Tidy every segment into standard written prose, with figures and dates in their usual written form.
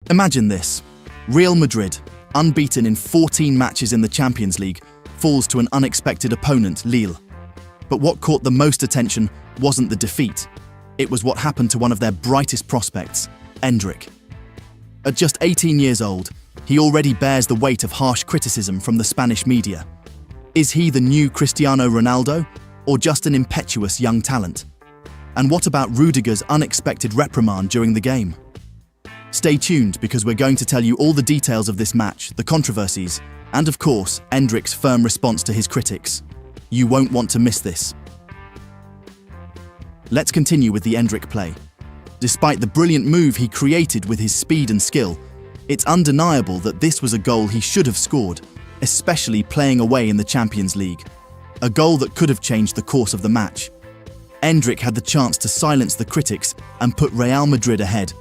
Imagine this. Real Madrid, unbeaten in 14 matches in the Champions League, falls to an unexpected opponent, Lille. But what caught the most attention wasn't the defeat. It was what happened to one of their brightest prospects, Endrick. At just 18 years old, he already bears the weight of harsh criticism from the Spanish media. Is he the new Cristiano Ronaldo, or just an impetuous young talent? And what about Rudiger's unexpected reprimand during the game? Stay tuned, because we're going to tell you all the details of this match, the controversies, and of course, Endrick's firm response to his critics. You won't want to miss this. Let's continue with the Endrick play. Despite the brilliant move he created with his speed and skill, it's undeniable that this was a goal he should have scored, especially playing away in the Champions League. A goal that could have changed the course of the match. Endrick had the chance to silence the critics and put Real Madrid ahead,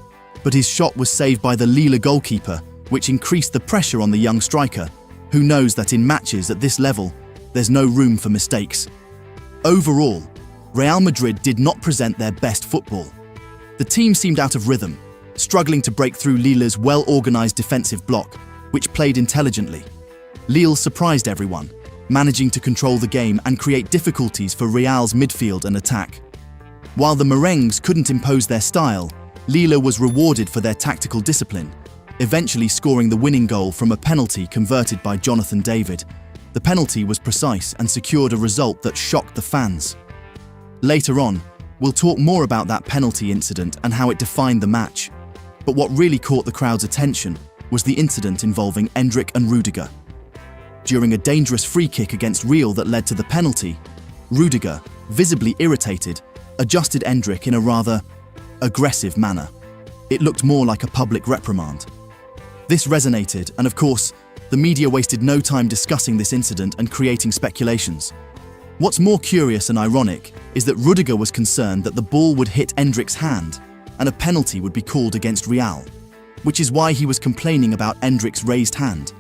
but his shot was saved by the Lille goalkeeper, which increased the pressure on the young striker, who knows that in matches at this level, there's no room for mistakes. Overall, Real Madrid did not present their best football. The team seemed out of rhythm, struggling to break through Lille's well-organized defensive block, which played intelligently. Lille surprised everyone, managing to control the game and create difficulties for Real's midfield and attack. While the Merengues couldn't impose their style, Lille was rewarded for their tactical discipline, eventually scoring the winning goal from a penalty converted by Jonathan David. The penalty was precise and secured a result that shocked the fans. Later on, we'll talk more about that penalty incident and how it defined the match. But what really caught the crowd's attention was the incident involving Endrick and Rudiger. During a dangerous free kick against Real that led to the penalty, Rudiger, visibly irritated, adjusted Endrick in a rather aggressive manner. It looked more like a public reprimand. This resonated, and of course, the media wasted no time discussing this incident and creating speculations. What's more curious and ironic is that Rudiger was concerned that the ball would hit Endrick's hand and a penalty would be called against Real, which is why he was complaining about Endrick's raised hand.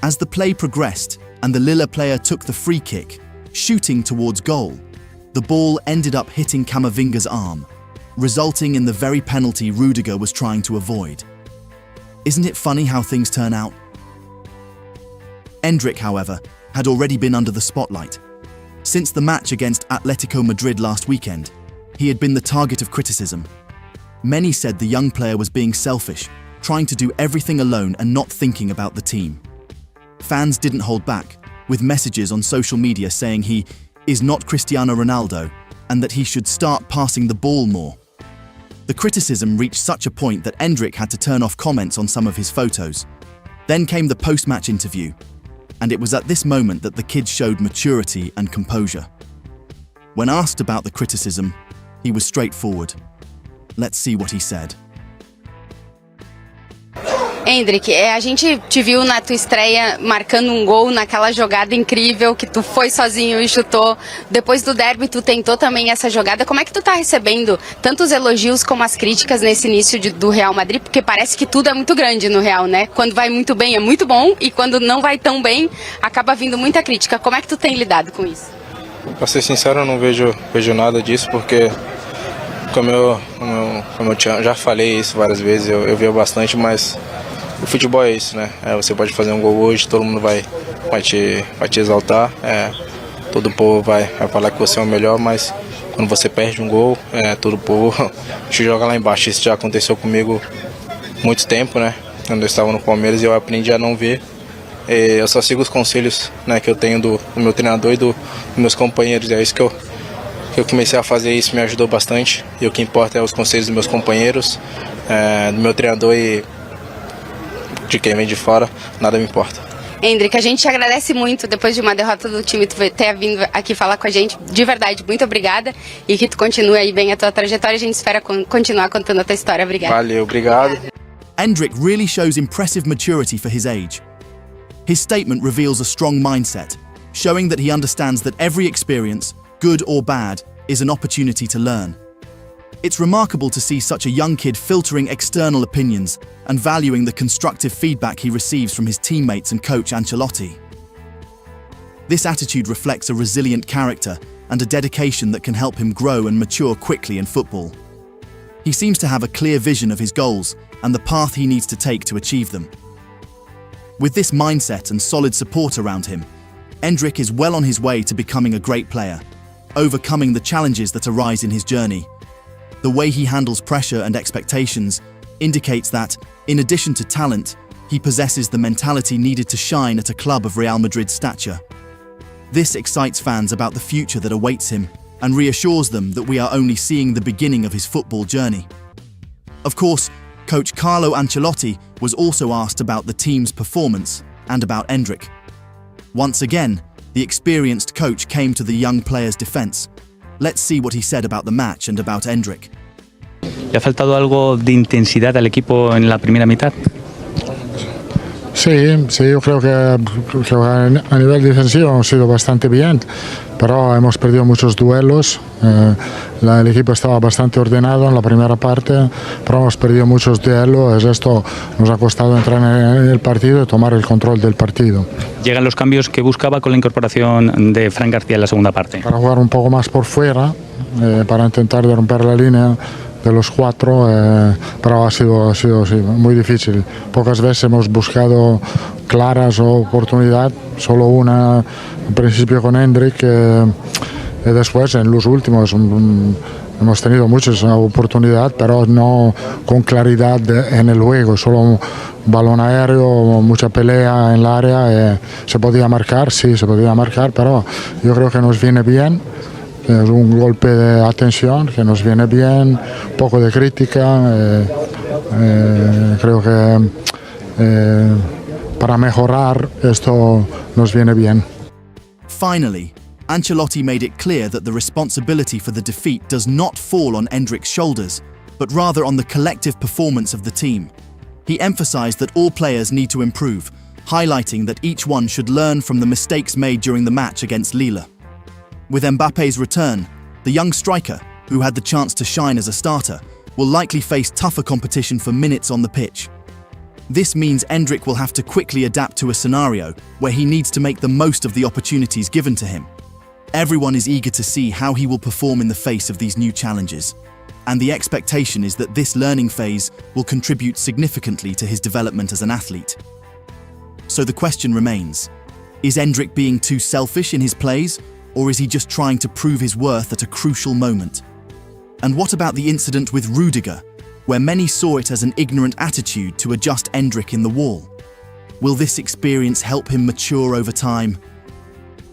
As the play progressed and the Lille player took the free kick, shooting towards goal, the ball ended up hitting Camavinga's arm, resulting in the very penalty Rudiger was trying to avoid. Isn't it funny how things turn out? Endrick, however, had already been under the spotlight. Since the match against Atletico Madrid last weekend, he had been the target of criticism. Many said the young player was being selfish, trying to do everything alone and not thinking about the team. Fans didn't hold back, with messages on social media saying he is not Cristiano Ronaldo and that he should start passing the ball more. The criticism reached such a point that Endrick had to turn off comments on some of his photos. Then came the post-match interview, and it was at this moment that the kid showed maturity and composure. When asked about the criticism, he was straightforward. Let's see what he said. Endrick, a gente te viu na tua estreia marcando gol naquela jogada incrível que tu foi sozinho e chutou. Depois do derby tu tentou também essa jogada. Como é que tu tá recebendo tanto os elogios como as críticas nesse início do Real Madrid? Porque parece que tudo é muito grande no Real, né? Quando vai muito bem é muito bom e quando não vai tão bem acaba vindo muita crítica. Como é que tu tem lidado com isso? Pra ser sincero, eu não vejo nada disso, porque como eu já falei isso várias vezes, eu vejo bastante, mas o futebol é isso, né? Você pode fazer um gol hoje, todo mundo vai te exaltar, todo o povo vai falar que você é o melhor, mas quando você perde um gol, todo o povo te joga lá embaixo. Isso já aconteceu comigo muito tempo, né? Quando eu estava no Palmeiras, eu aprendi a não ver. Eu só sigo os conselhos, né, que eu tenho do meu treinador e dos meus companheiros. É isso que eu comecei a fazer, isso me ajudou bastante. E o que importa é os conselhos dos meus companheiros, do meu treinador e de quem vem de fora, nada me importa. Endrick, a gente te agradece muito depois de uma derrota do time tu ter vindo aqui falar com a gente. De verdade, muito obrigada e que tu continue aí bem a tua trajetória. A gente espera continuar contando a tua história. Obrigada. Valeu, obrigado. Endrick really shows impressive maturity for his age. His statement reveals a strong mindset, showing that he understands that every experience, good or bad, is an opportunity to learn. It's remarkable to see such a young kid filtering external opinions and valuing the constructive feedback he receives from his teammates and coach Ancelotti. This attitude reflects a resilient character and a dedication that can help him grow and mature quickly in football. He seems to have a clear vision of his goals and the path he needs to take to achieve them. With this mindset and solid support around him, Endrick is well on his way to becoming a great player, overcoming the challenges that arise in his journey. The way he handles pressure and expectations indicates that, in addition to talent, he possesses the mentality needed to shine at a club of Real Madrid's stature. This excites fans about the future that awaits him and reassures them that we are only seeing the beginning of his football journey. Of course, coach Carlo Ancelotti was also asked about the team's performance and about Endrick. Once again, the experienced coach came to the young player's defense. Let's see what he said about the match and about Endrick. ¿Le ha faltado algo de intensidad al equipo en la primera mitad? Sí, yo creo que a nivel defensivo hemos sido bastante bien, pero hemos perdido muchos duelos. El equipo estaba bastante ordenado en la primera parte, pero hemos perdido muchos duelos. Esto nos ha costado entrar en el partido y tomar el control del partido. Llegan los cambios que buscaba con la incorporación de Fran García en la segunda parte. Para jugar un poco más por fuera, para intentar de romper la línea de los cuatro, pero ha sido sí, muy difícil. Pocas veces hemos buscado claras oportunidades, solo una en principio con Endrick, y después en los últimos hemos tenido muchas oportunidades, pero no con claridad en el juego, solo un balón aéreo, mucha pelea en el área. Se podía marcar, sí, se podía marcar, pero yo creo que nos viene bien. Es un golpe de atención que nos viene bien, un poco de crítica. Creo que para mejorar esto nos viene bien. Finally, Ancelotti made it clear that the responsibility for the defeat does not fall on Endrick's shoulders, but rather on the collective performance of the team. He emphasized that all players need to improve, highlighting that each one should learn from the mistakes made during the match against Lille. With Mbappe's return, the young striker, who had the chance to shine as a starter, will likely face tougher competition for minutes on the pitch. This means Endrick will have to quickly adapt to a scenario where he needs to make the most of the opportunities given to him. Everyone is eager to see how he will perform in the face of these new challenges, and the expectation is that this learning phase will contribute significantly to his development as an athlete. So the question remains, is Endrick being too selfish in his plays, or is he just trying to prove his worth at a crucial moment? And what about the incident with Rudiger, where many saw it as an ignorant attitude to adjust Endrick in the wall? Will this experience help him mature over time?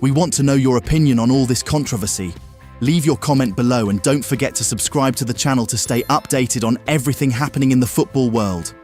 We want to know your opinion on all this controversy. Leave your comment below and don't forget to subscribe to the channel to stay updated on everything happening in the football world.